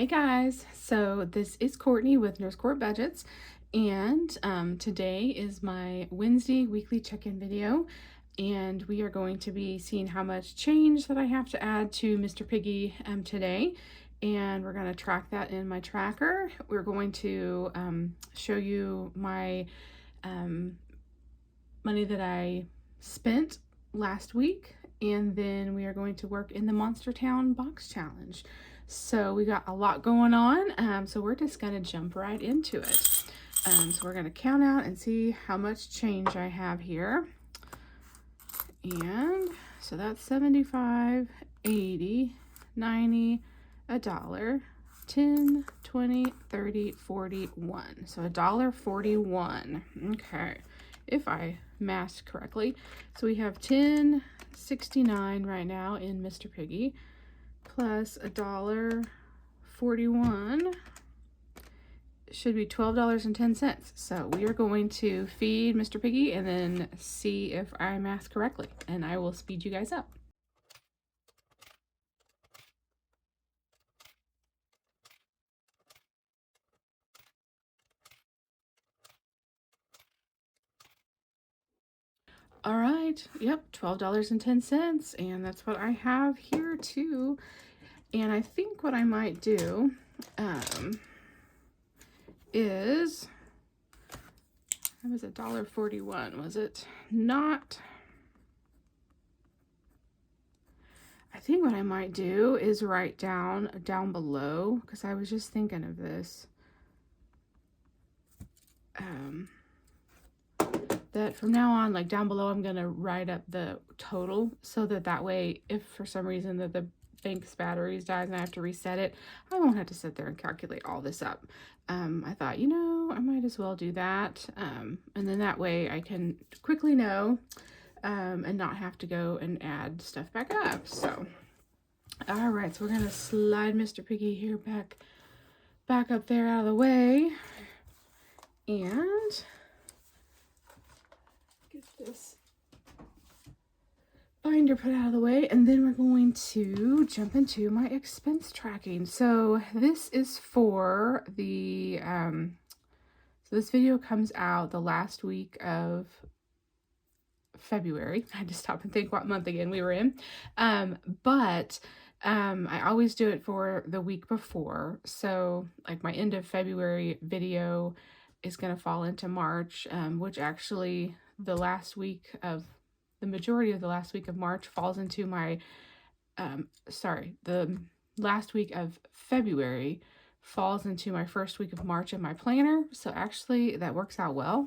Hey guys, so this is Courtney with Nurse Court Budgets, and today is my Wednesday weekly check-in video, and we are going to be seeing how much change that I have to add to Mr. Piggy today, and we're going to track that in my tracker. We're going to show you my money that I spent last week, and then we are going to work in the Monster Town Box Challenge. So we got a lot going on, so we're just going to jump right into it. So we're going to count out and see how much change I have here. And so that's 75, 80, 90, $1, 10, 20, 30, 41. So $1.41. Okay, if I math correctly. So we have 10.69 right now in Mr. Piggy, plus $1.41 should be $12.10. So we are going to feed Mr. Piggy and then see if I math correctly, and I will speed you guys up. All right, yep, $12.10, and that's what I have here too. And I think what I might do is, that was $1.41, was it not? I think what I might do is write down below, because I was just thinking of this, that from now on, like down below, I'm gonna write up the total so that way, if for some reason that the bank's batteries dies and I have to reset it, I won't have to sit there and calculate all this up. I thought, you know, I might as well do that, and then that way I can quickly know and not have to go and add stuff back up. So all right, so we're gonna slide Mr. Piggy here back up there out of the way, and get this binder put out of the way, and then we're going to jump into my expense tracking. So this is for the so this video comes out the last week of February. I had to stop and think what month again we were in, but I always do it for the week before. So like my end of February video is going to fall into March, which actually the majority of the last week of March falls into my, the last week of February falls into my first week of March in my planner. So actually that works out well.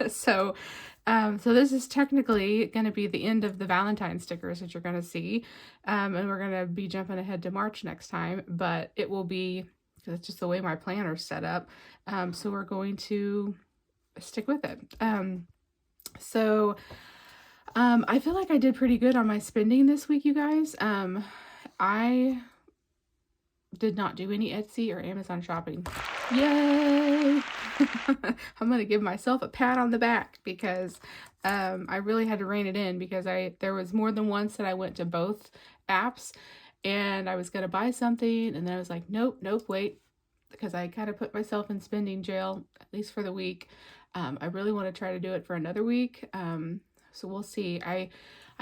So this is technically going to be the end of the Valentine stickers that you're going to see. And we're going to be jumping ahead to March next time, but it will be, because it's just the way my planner's set up. So we're going to stick with it. I feel like I did pretty good on my spending this week, you guys. I did not do any Etsy or Amazon shopping. Yay! I'm going to give myself a pat on the back, because I really had to rein it in, because there was more than once that I went to both apps and I was going to buy something and then I was like, nope, wait, because I kind of put myself in spending jail, at least for the week. I really want to try to do it for another week. So we'll see. I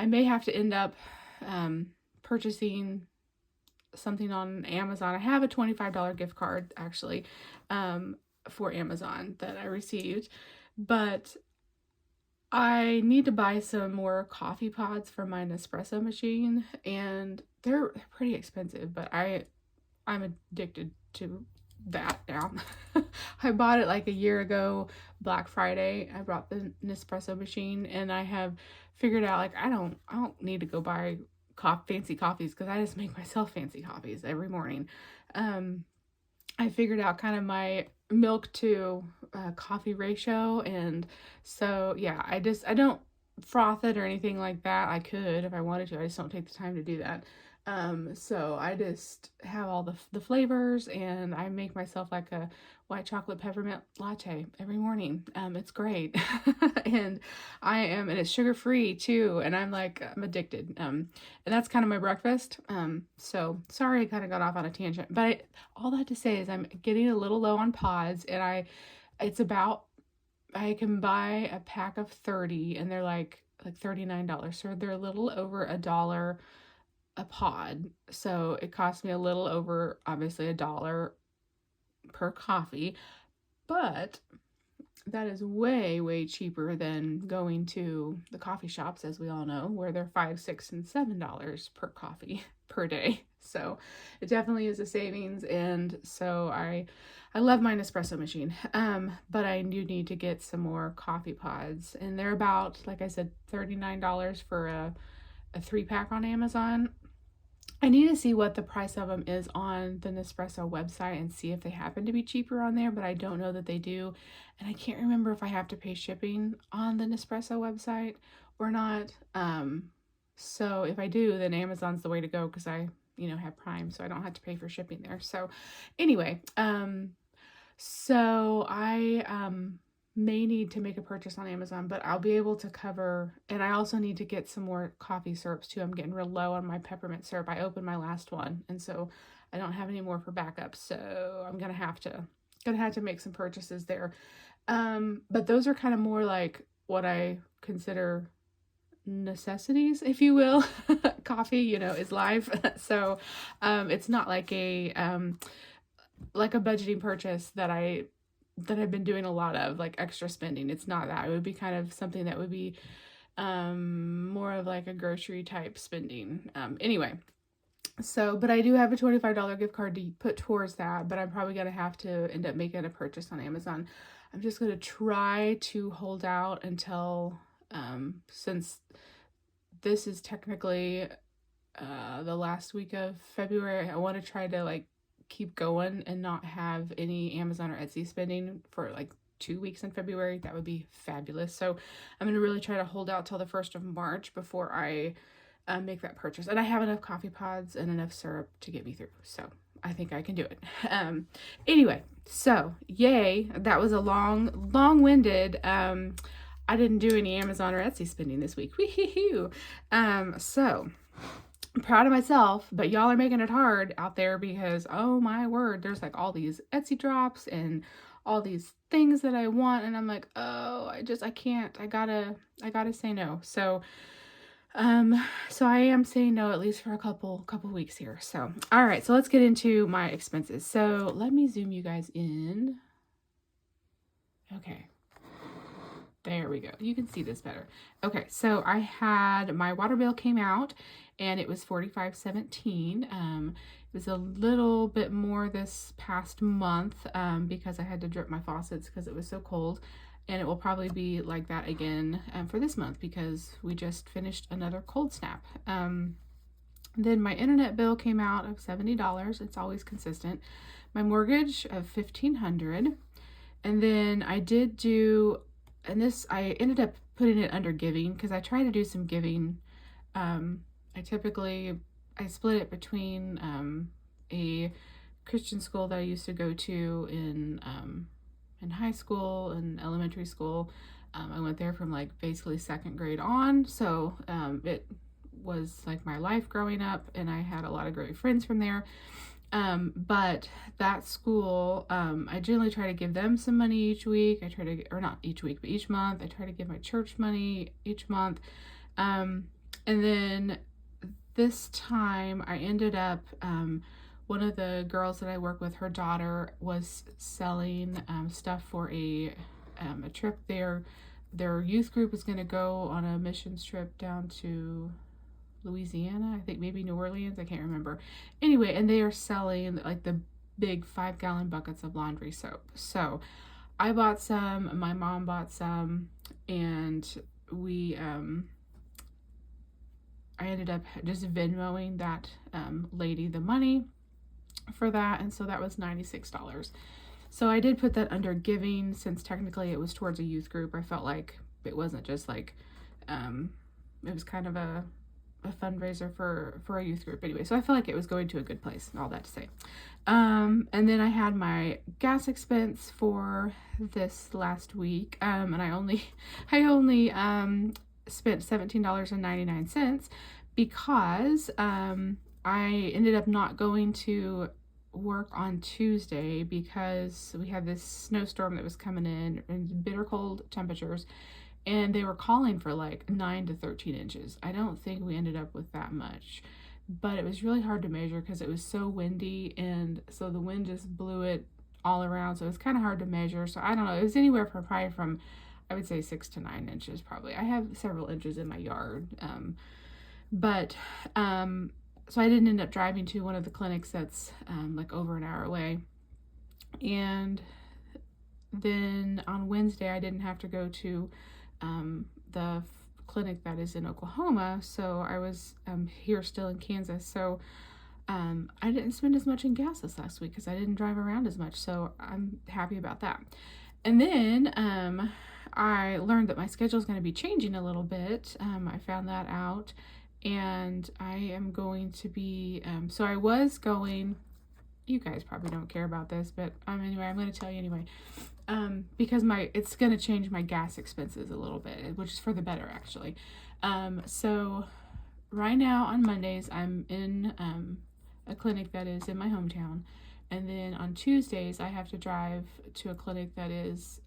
may have to end up purchasing something on Amazon. I have a $25 gift card actually for Amazon that I received, but I need to buy some more coffee pods for my Nespresso machine, and they're pretty expensive, but I'm addicted to that now. I bought it like a year ago, Black Friday. I bought the Nespresso machine, and I have figured out, like, I don't need to go buy fancy coffees, because I just make myself fancy coffees every morning. I figured out kind of my milk to coffee ratio, and so yeah, I don't froth it or anything like that. I could if I wanted to, I just don't take the time to do that. So I just have all the flavors, and I make myself like a white chocolate peppermint latte every morning. It's great. And and it's sugar free too. And I'm addicted. And that's kind of my breakfast. So sorry I kind of got off on a tangent, but all that to say is I'm getting a little low on pods, and it's about, I can buy a pack of 30 and they're like $39. So they're a little over $1 a pod. So it cost me a little over, obviously, $1 per coffee, but that is way, way cheaper than going to the coffee shops, as we all know, where they're $5, $6, and $7 per coffee per day. So it definitely is a savings. And so I love my Nespresso machine. But I do need to get some more coffee pods, and they're about, like I said, $39 for a 3-pack on Amazon. I need to see what the price of them is on the Nespresso website and see if they happen to be cheaper on there, but I don't know that they do. And I can't remember if I have to pay shipping on the Nespresso website or not. So if I do, then Amazon's the way to go, because I, have Prime, so I don't have to pay for shipping there. So anyway, so I may need to make a purchase on Amazon, but I'll be able to cover, and I also need to get some more coffee syrups too. I'm getting real low on my peppermint syrup. I opened my last one, and so I don't have any more for backup. So I'm gonna have to make some purchases there. But those are kind of more like what I consider necessities, if you will. Coffee, is life. So it's not like a budgeting purchase that I've been doing a lot of, like extra spending. It's not that. It would be kind of something that would be more of like a grocery type spending. Anyway, so, but I do have a $25 gift card to put towards that, but I'm probably going to have to end up making a purchase on Amazon. I'm just going to try to hold out until, since this is technically the last week of February, I want to try to keep going and not have any Amazon or Etsy spending for 2 weeks in February. That would be fabulous. So I'm going to really try to hold out till the 1st of March before I make that purchase. And I have enough coffee pods and enough syrup to get me through. So I think I can do it. Anyway, so yay. That was a long-winded, I didn't do any Amazon or Etsy spending this week. Wee-hee-hoo. So I'm proud of myself, but y'all are making it hard out there, because oh my word, there's all these Etsy drops and all these things that I want, and I'm like, oh, I can't. I gotta say no. So so I am saying no, at least for a couple weeks here. So all right, so let's get into my expenses. So let me zoom you guys in. Okay. There we go. You can see this better. Okay, so I had my water bill came out, and it was $45.17. It was a little bit more this past month because I had to drip my faucets because it was so cold, and it will probably be like that again for this month because we just finished another cold snap. Then my internet bill came out of $70. It's always consistent. My mortgage of $1,500, and then I did do. And this, I ended up putting it under giving because I try to do some giving. I split it between a Christian school that I used to go to in high school and elementary school. I went there from basically 2nd grade on. So it was my life growing up, and I had a lot of great friends from there. But that school, I generally try to give them some money each week. Or not each week, but each month. I try to give my church money each month. And then this time I ended up, one of the girls that I work with, her daughter was selling stuff for a trip there. Their youth group was going to go on a missions trip down to Louisiana, I think maybe New Orleans, I can't remember. Anyway, and they are selling the big 5-gallon buckets of laundry soap. So I bought some, my mom bought some, and we I ended up just Venmoing that lady the money for that, and so that was $96. So I did put that under giving, since technically it was towards a youth group. I felt like it wasn't just it was kind of a a fundraiser for a youth group anyway. So I feel like it was going to a good place, all that to say. And then I had my gas expense for this last week. And I only spent $17.99 because I ended up not going to work on Tuesday because we had this snowstorm that was coming in and bitter cold temperatures, and they were calling for like 9 to 13 inches. I don't think we ended up with that much, but it was really hard to measure because it was so windy, and so the wind just blew it all around, so it was kind of hard to measure. So I don't know, it was anywhere from probably from, I would say 6 to 9 inches probably. I have several inches in my yard, so I didn't end up driving to one of the clinics that's like over an hour away. And then on Wednesday, I didn't have to go to the clinic that is in Oklahoma. So I was here still in Kansas. So I didn't spend as much in gas this last week because I didn't drive around as much. So I'm happy about that. And then I learned that my schedule is going to be changing a little bit. I found that out. And I am going to be, so I was going, you guys probably don't care about this, but anyway, I'm going to tell you anyway, because it's going to change my gas expenses a little bit, which is for the better, actually. So right now on Mondays, I'm in a clinic that is in my hometown. And then on Tuesdays, I have to drive to a clinic that is,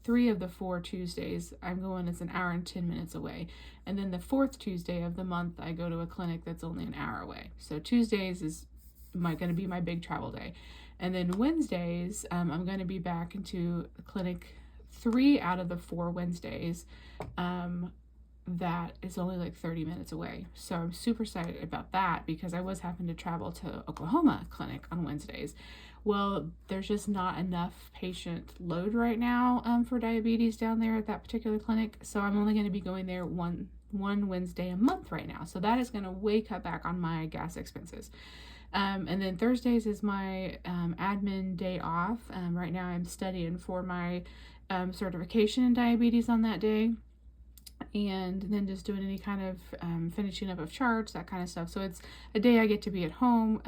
3 of the 4 Tuesdays I'm going, it's an hour and 10 minutes away. And then the 4th Tuesday of the month, I go to a clinic that's only an hour away. So Tuesdays is going to be my big travel day. And then Wednesdays, I'm going to be back into clinic 3 out of the 4 Wednesdays. That is only like 30 minutes away. So I'm super excited about that because I was having to travel to Oklahoma clinic on Wednesdays. Well, there's just not enough patient load right now for diabetes down there at that particular clinic. So I'm only going to be going there one Wednesday a month right now. So that is going to way cut back on my gas expenses. And then Thursdays is my admin day off. Right now I'm studying for my certification in diabetes on that day. And then just doing any kind of finishing up of charts, that kind of stuff. So it's a day I get to be at home,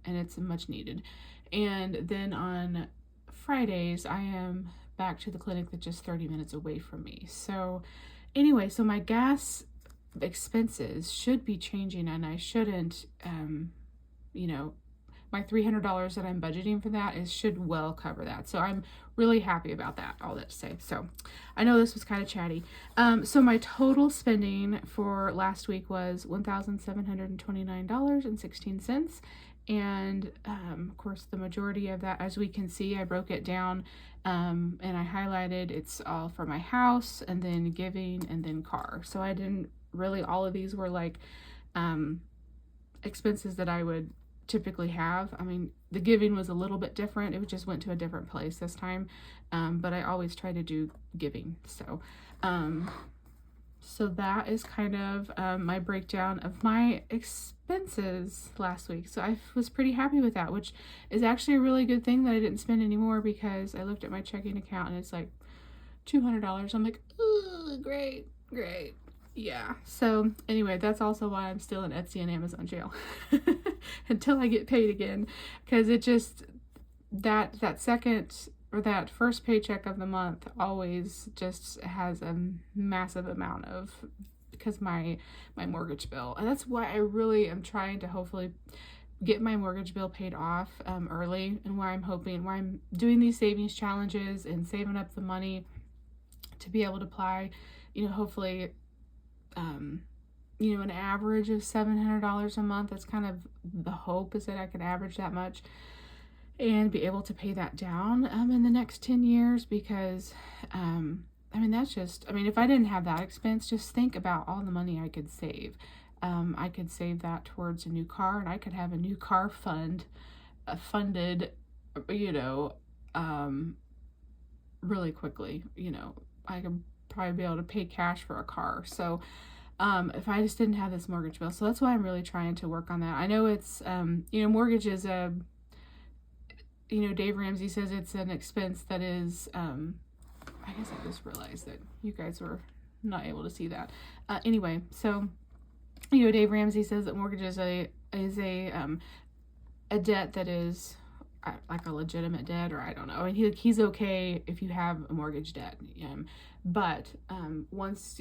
and it's much needed. And then on Fridays, I am back to the clinic that's just 30 minutes away from me. So anyway, so my gas expenses should be changing, and I shouldn't, my $300 that I'm budgeting for that should well cover that. So I'm really happy about that, all that to say. So I know this was kind of chatty. So my total spending for last week was $1,729.16. And of course, the majority of that, as we can see, I broke it down and I highlighted it's all for my house and then giving and then car. So I didn't really, all of these were like expenses that I would typically have. I mean, the giving was a little bit different. It just went to a different place this time. But I always try to do giving. So that is kind of my breakdown of my expenses last week. So I was pretty happy with that, which is actually a really good thing that I didn't spend any more because I looked at my checking account and it's like $200. I'm like, ooh, great. Yeah. So anyway, that's also why I'm still in Etsy and Amazon jail until I get paid again, because it just that second or that first paycheck of the month always just has a massive amount of, because my mortgage bill, and that's why I really am trying to hopefully get my mortgage bill paid off early, and why I'm doing these savings challenges and saving up the money to be able to apply, hopefully an average of $700 a month. That's kind of the hope, is that I can average that much and be able to pay that down in the next 10 years, because if I didn't have that expense, just think about all the money I could save. I could save that towards a new car, and I could have a new car funded really quickly. I could probably be able to pay cash for a car. So if I just didn't have this mortgage bill. So that's why I'm really trying to work on that. I know it's, mortgage is Dave Ramsey says it's an expense that is, I guess I just realized that you guys were not able to see that. Anyway, so Dave Ramsey says that mortgage is a debt that is like a legitimate debt, or I don't know. I mean, he's okay if you have a mortgage debt, but once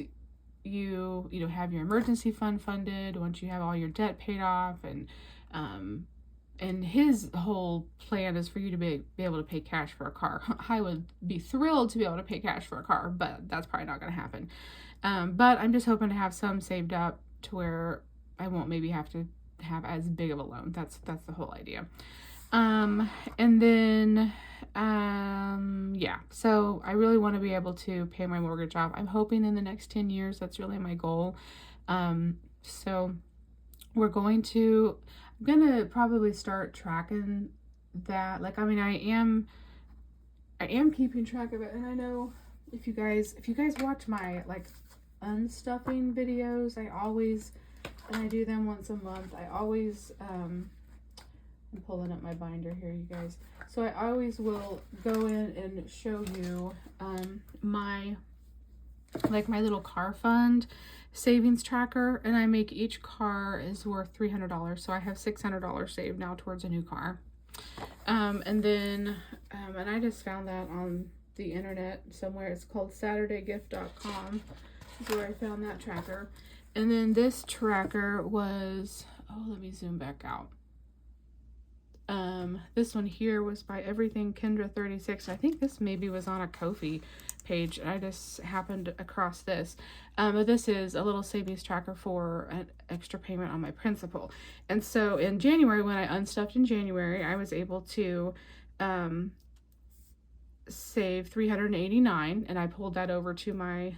you have your emergency fund funded, once you have all your debt paid off, and his whole plan is for you to be able to pay cash for a car. I would be thrilled to be able to pay cash for a car, but that's probably not going to happen. But I'm just hoping to have some saved up to where I won't maybe have to have as big of a loan. That's the whole idea. And then, yeah, so I really want to be able to pay my mortgage off. I'm hoping in the next 10 years, that's really my goal. So I'm going to probably start tracking that. Like, I mean, I am keeping track of it. And I know if you guys watch my like unstuffing videos, and I do them once a month, I always, I'm pulling up my binder here, you guys. So I always will go in and show you my little car fund savings tracker, and I make each car is worth $300. So I have $600 saved now towards a new car. And then, and I just found that on the internet somewhere. It's called SaturdayGift.com is where I found that tracker. And then this tracker was, let me zoom back out. This one here was by Everything Kendra 36. I think this maybe was on a Ko-fi page. I just happened across this. But this is a little savings tracker for an extra payment on my principal. And so in January, when I unstuffed in January, I was able to save $389, and I pulled that over to my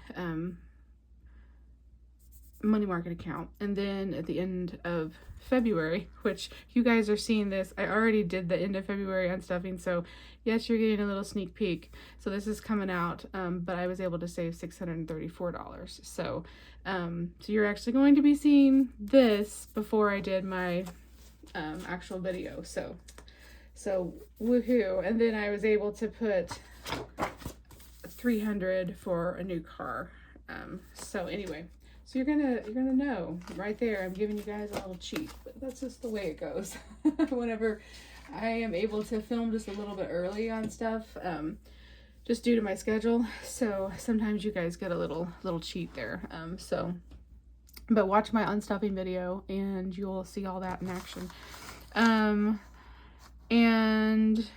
money market account. And then at the end of February, which you guys are seeing this, I already did the end of February unstuffing, so yes, you're getting a little sneak peek. So this is coming out, but I was able to save $634. So you're actually going to be seeing this before I did my actual video. So woohoo. And then I was able to put $300 for a new car. So anyway, so you're gonna know right there. I'm giving you guys a little cheat, but that's just the way it goes. Whenever I am able to film just a little bit early on stuff, just due to my schedule. So sometimes you guys get a little cheat there. But watch my unstuffing video and you'll see all that in action. And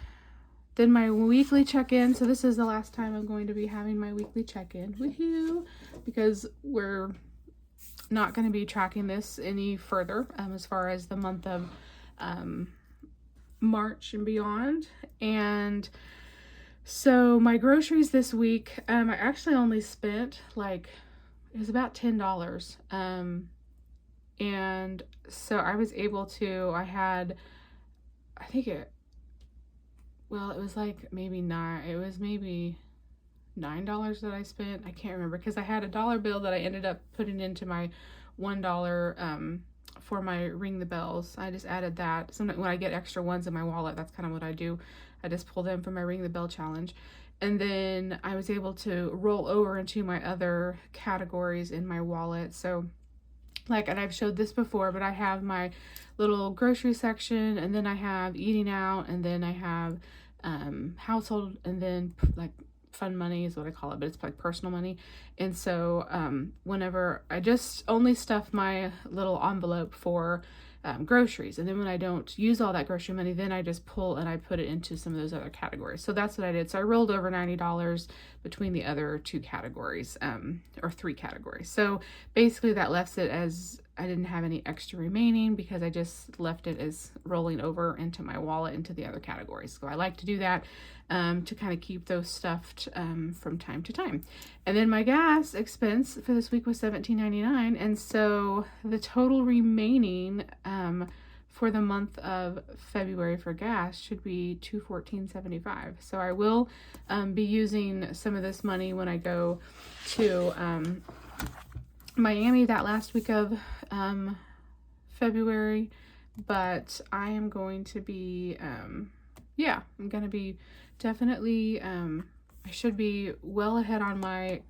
then my weekly check-in. So this is the last time I'm going to be having my weekly check-in. Woohoo! Because we're not going to be tracking this any further as far as the month of March and beyond. And so my groceries this week, I actually only spent it was about $10. And so I was able to, it was maybe $9 that I spent. I can't remember, because I had a dollar bill that I ended up putting into my $1 for my ring the bells. I just added that. Sometimes when I get extra ones in my wallet, that's kind of what I do. I just pull them from my ring the bell challenge. And then I was able to roll over into my other categories in my wallet. So and I've showed this before, but I have my little grocery section, and then I have eating out, and then I have household, and then fun money is what I call it, but it's like personal money. And so whenever I just only stuff my little envelope for groceries, and then when I don't use all that grocery money, then I just pull and I put it into some of those other categories. So that's what I did. So I rolled over $90 between the other two categories, or three categories. So basically that left it as I didn't have any extra remaining, because I just left it as rolling over into my wallet into the other categories. So I like to do that to kind of keep those stuffed from time to time. And then my gas expense for this week was $17.99, and so the total remaining for the month of February for gas should be $214.75. So I will be using some of this money when I go to Miami that last week of February, but I am going to be I'm going to be definitely I should be well ahead on my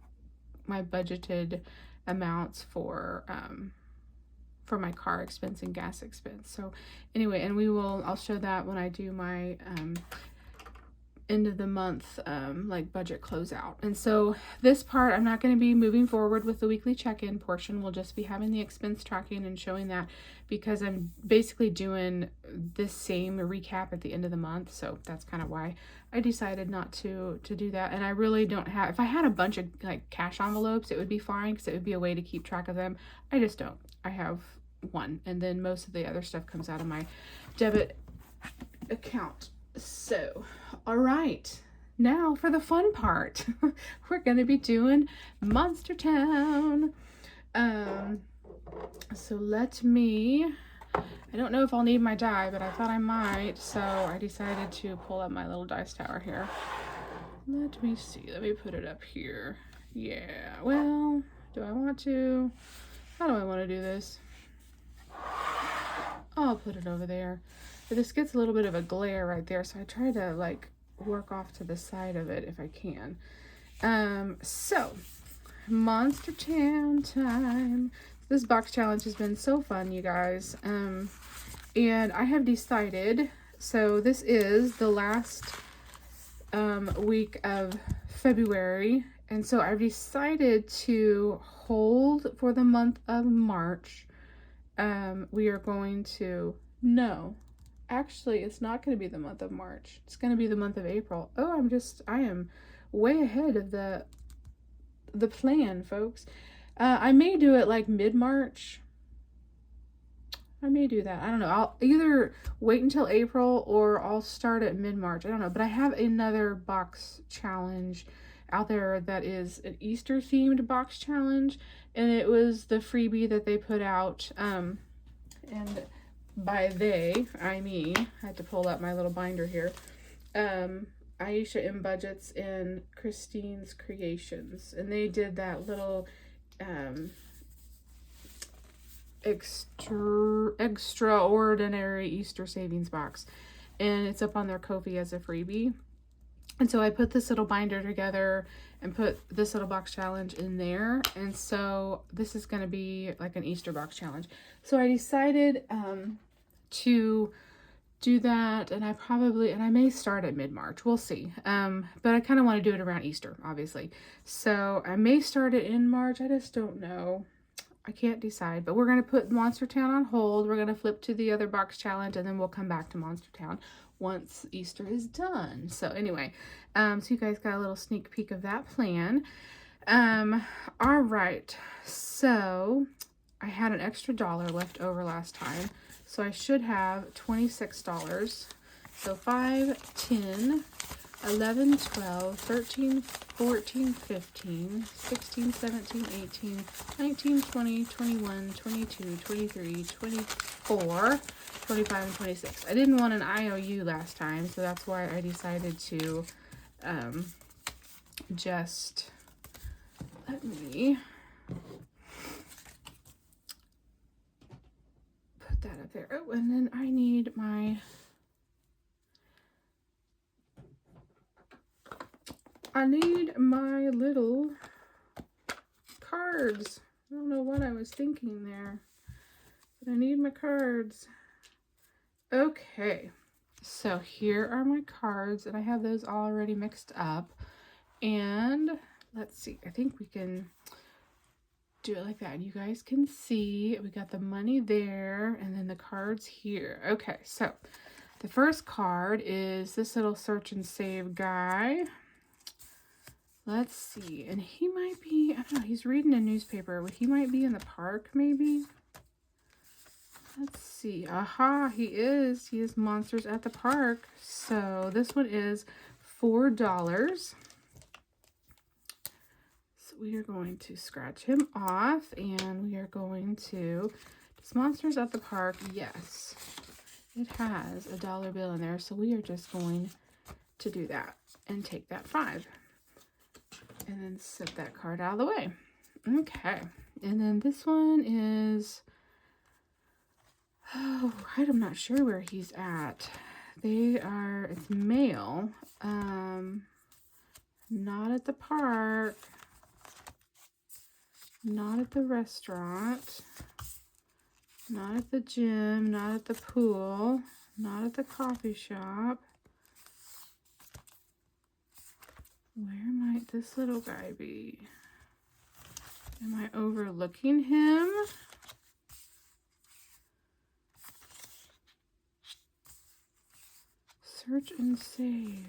budgeted amounts for for my car expense and gas expense. So anyway, and I'll show that when I do my end of the month like budget closeout. And so this part, I'm not going to be moving forward with the weekly check-in portion. We'll just be having the expense tracking and showing that, because I'm basically doing this same recap at the end of the month. So that's kind of why I decided not to do that. And I really don't have, if I had a bunch of like cash envelopes, it would be fine, because it would be a way to keep track of them. I just don't. I have one, and then most of the other stuff comes out of my debit account. So, all right, now for the fun part. We're gonna be doing Monster Town. So let me, I don't know if I'll need my die, but I thought I might, so I decided to pull up my little dice tower here. Let me see, let me put it up here. Yeah, well, do I want to, how do I want to do this? I'll put it over there. But this gets a little bit of a glare right there, so I try to like work off to the side of it if I can. So Monster Town time. This box challenge has been so fun, you guys. And I have decided, so this is the last week of February, and so I've decided to hold for the month of March. We are going to, no, actually, it's not going to be the month of March. It's going to be the month of April. Oh, I am way ahead of the plan, folks. I may do it like mid-March. I may do that. I don't know. I'll either wait until April or I'll start at mid-March. I don't know. But I have another box challenge out there that is an Easter themed box challenge. And it was the freebie that they put out. And by they, I mean, I had to pull up my little binder here. Aisha M. Budgets and Christine's Creations. And they did that little extraordinary Easter savings box. And it's up on their Ko-fi as a freebie. And so I put this little binder together and put this little box challenge in there. And so this is going to be like an Easter box challenge. So I decided to do that, and I may start at mid-March. We'll see. But I kind of want to do it around Easter, obviously. So I may start it in March. I just don't know. I can't decide. But we're going to put Monster Town on hold. We're going to flip to the other box challenge, and then we'll come back to Monster Town once Easter is done. So anyway, so you guys got a little sneak peek of that plan. All right. So I had an extra $1 left over last time. So I should have $26. So 5, 10, 11, 12, 13, 14, 15, 16, 17, 18, 19, 20, 21, 22, 23, 24, 25, and 26. I didn't want an IOU last time, so that's why I decided to just, let me put that up there. Oh, and then I need my little cards. I don't know what I was thinking there, but I need my cards. Okay, so here are my cards, and I have those already mixed up. And let's see, I think we can do it like that. And you guys can see we got the money there and then the cards here. Okay, so the first card is this little search and save guy. Let's see, and he might be, I don't know, he's reading a newspaper. He might be in the park, maybe. Let's see. Aha, he is. He is Monsters at the Park. So this one is $4. So we are going to scratch him off, and we are going to, does Monsters at the Park? Yes. It has a $1 bill in there, so we are just going to do that and take that 5. And then set that card out of the way. Okay. And then this one is, oh, I'm not sure where he's at. It's male. Not at the park. Not at the restaurant. Not at the gym, not at the pool, not at the coffee shop. Where might this little guy be? Am I overlooking him? Search and save.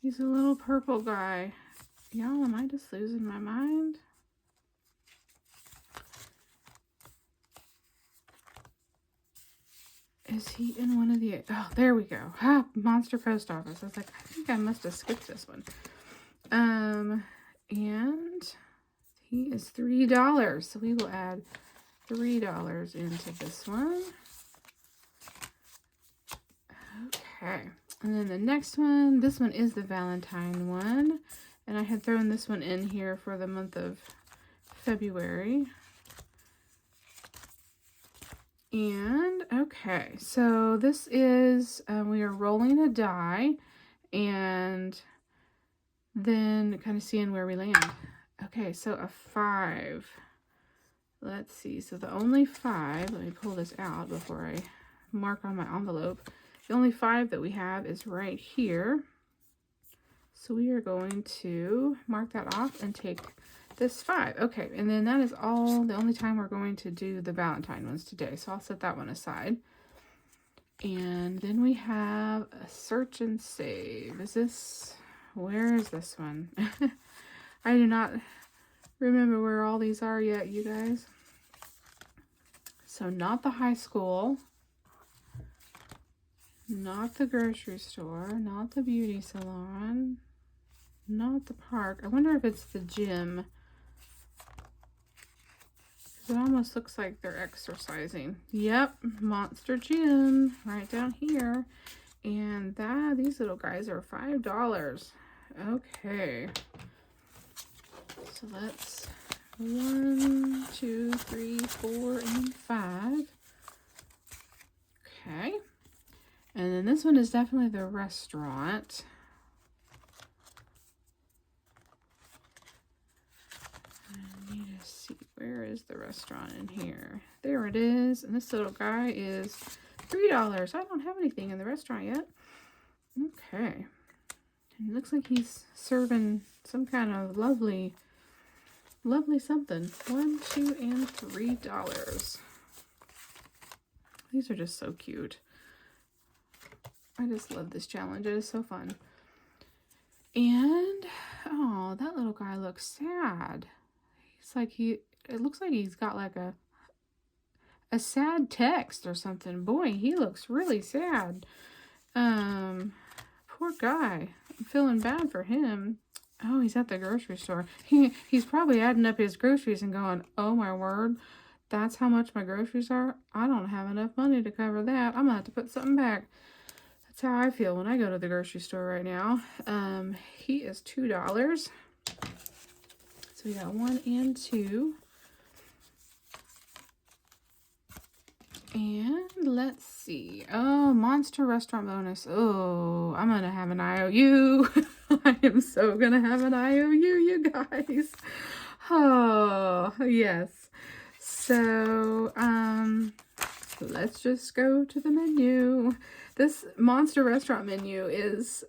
He's a little purple guy. Y'all, am I just losing my mind? Is he in one of the... Oh, there we go. Ah, Monster Post Office. I was like, I think I must have skipped this one. And he is $3. So we will add $3 into this one. Okay. And then the next one, this one is the Valentine one. And I had thrown this one in here for the month of February. And, okay, so this is, we are rolling a die and then kind of seeing where we land. Okay, so a 5. Let's see, so the only 5, let me pull this out before I mark on my envelope. The only 5 that we have is right here. So we are going to mark that off and take this 5. Okay, and then that is all the only time we're going to do the Valentine ones today. So I'll set that one aside. And then we have a search and save. Is this, where is this one? I do not remember where all these are yet, you guys. So not the high school, not the grocery store, not the beauty salon, not the park. I wonder if it's the gym. It almost looks like they're exercising. Yep, Monster Gym right down here. And these little guys are $5. Okay. So that's 1, 2, 3, 4, and 5. Okay. And then this one is definitely the restaurant. I need to see, where is the restaurant in here? There it is. And this little guy is $3. I don't have anything in the restaurant yet. Okay. And it looks like he's serving some kind of lovely something. $1, $2, and $3. These are just so cute. I just love this challenge. It is so fun. And, oh, that little guy looks sad. He's like, it looks like he's got like a sad text or something. Boy, he looks really sad. Poor guy. I'm feeling bad for him. Oh, he's at the grocery store. He's probably adding up his groceries and going, oh my word, that's how much my groceries are? I don't have enough money to cover that. I'm gonna have to put something back. That's how I feel when I go to the grocery store right now. He is $2. So we got 1 and 2. And let's see. Oh, Monster Restaurant bonus. Oh, I'm going to have an IOU. I am so going to have an IOU, you guys. Oh, yes. So, let's just go to the menu. This Monster Restaurant menu is,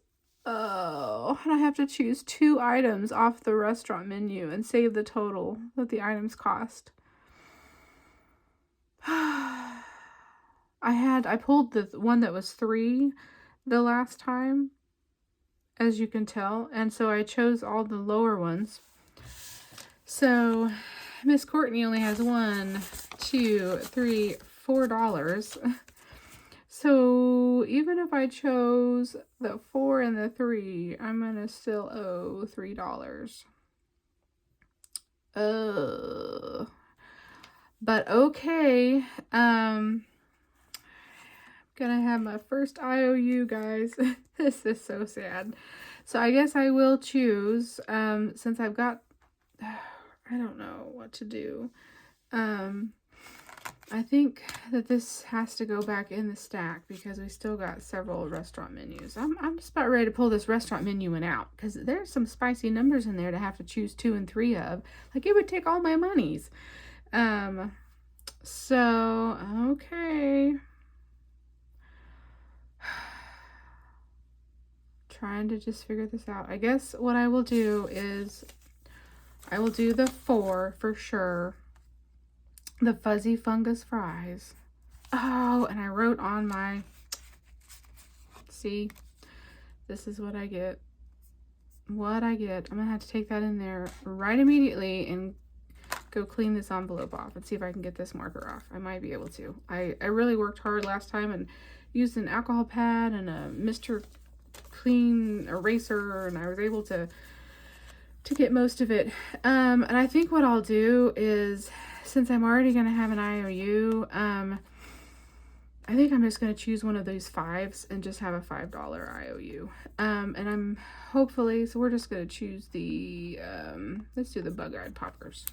oh, and I have to choose 2 items off the restaurant menu and save the total that the items cost. I pulled the one that was 3 the last time, as you can tell, and so I chose all the lower ones. So Miss Courtney only has 1, 2, 3, $4. So even if I chose the 4 and the 3, I'm gonna still owe $3. But okay, gonna have my first IOU, guys. This is so sad. So I guess I will choose, since I've got, I don't know what to do. I think that this has to go back in the stack because we still got several restaurant menus. I'm just about ready to pull this restaurant menu one out because there's some spicy numbers in there to have to choose 2 and 3 of. Like, it would take all my monies. So, okay. Trying to just figure this out. I guess what I will do is I will do the 4 for sure. The fuzzy fungus fries. Oh, and I wrote on my, see, this is what I get. What I get. I'm gonna have to take that in there right immediately and go clean this envelope off and see if I can get this marker off. I might be able to. I really worked hard last time and used an alcohol pad and a Mr. Clean eraser, and I was able to get most of it. And I think what I'll do is, since I'm already gonna have an IOU, I think I'm just gonna choose one of those 5s and just have a $5 IOU. And I'm hopefully, so we're just gonna choose the let's do the Bug-Eyed Poppers.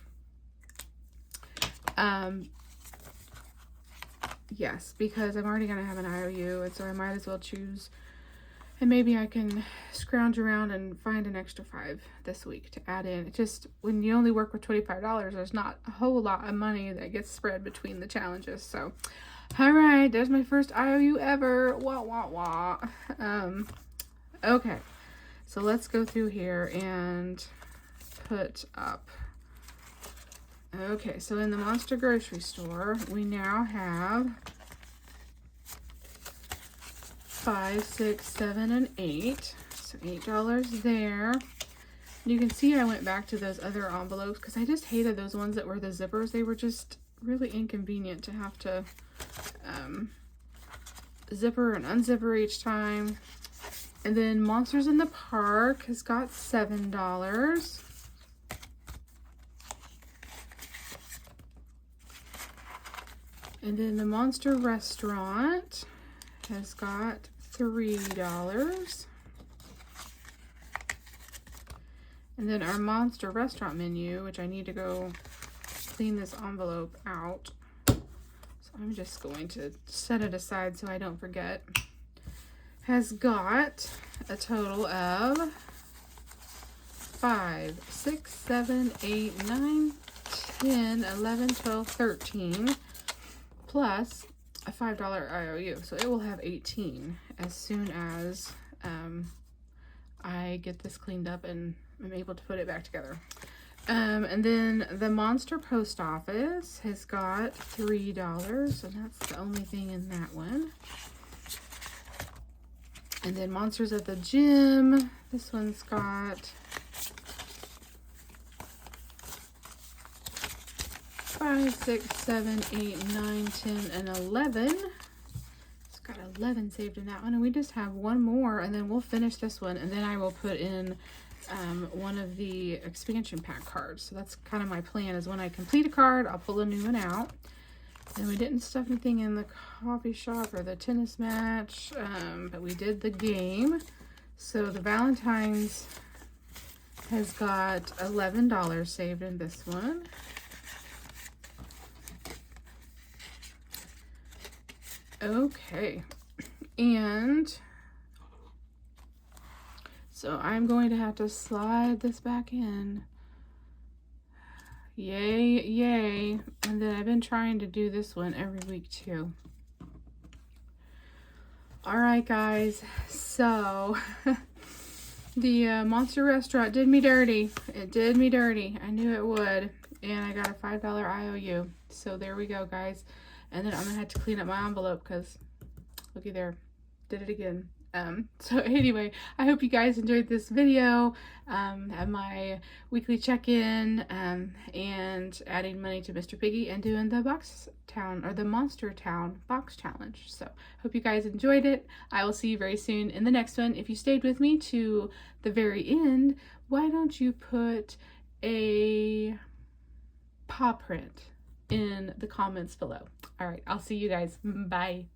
Yes, because I'm already gonna have an IOU, and so I might as well choose, and maybe I can scrounge around and find an extra 5 this week to add in. It just, when you only work with $25, there's not a whole lot of money that gets spread between the challenges. So, all right, there's my first IOU ever. Wah, wah, wah. Okay, so let's go through here and put up. Okay, so in the Monster grocery store, we now have 5, 6, 7, and 8. So $8 there. You can see I went back to those other envelopes because I just hated those ones that were the zippers. They were just really inconvenient to have to zipper and unzipper each time. And then Monsters in the Park has got $7. And then the Monster Restaurant has got $3. And then our Monster Restaurant menu, which I need to go clean this envelope out. So I'm just going to set it aside so I don't forget. Has got a total of 5, 6, 7, 8, 9, 10, 11, 12, 13. Plus a $5 IOU, so it will have 18 as soon as I get this cleaned up and I'm able to put it back together. And then the Monster Post Office has got $3, and that's the only thing in that one. And then Monsters at the Gym, this one's got 5, 6, 7, 8, 9, 10, and 11. It's got 11 saved in that one, and we just have one more, and then we'll finish this one, and then I will put in one of the expansion pack cards. So that's kind of my plan, is when I complete a card, I'll pull a new one out. And we didn't stuff anything in the coffee shop or the tennis match, but we did the game. So the Valentine's has got $11 saved in this one. Okay, and so I'm going to have to slide this back in. Yay, yay. And then I've been trying to do this one every week too. All right, guys, so the Monster Restaurant did me dirty. It did me dirty. I knew it would. And I got a $5 IOU. So there we go, guys. And then I'm gonna have to clean up my envelope because looky there, did it again. So anyway, I hope you guys enjoyed this video, at my weekly check-in, and adding money to Mr. Piggy and doing the Box Town, or the Monster Town Box Challenge. So hope you guys enjoyed it. I will see you very soon in the next one. If you stayed with me to the very end, why don't you put a paw print in the comments below. All right, I'll see you guys. Bye.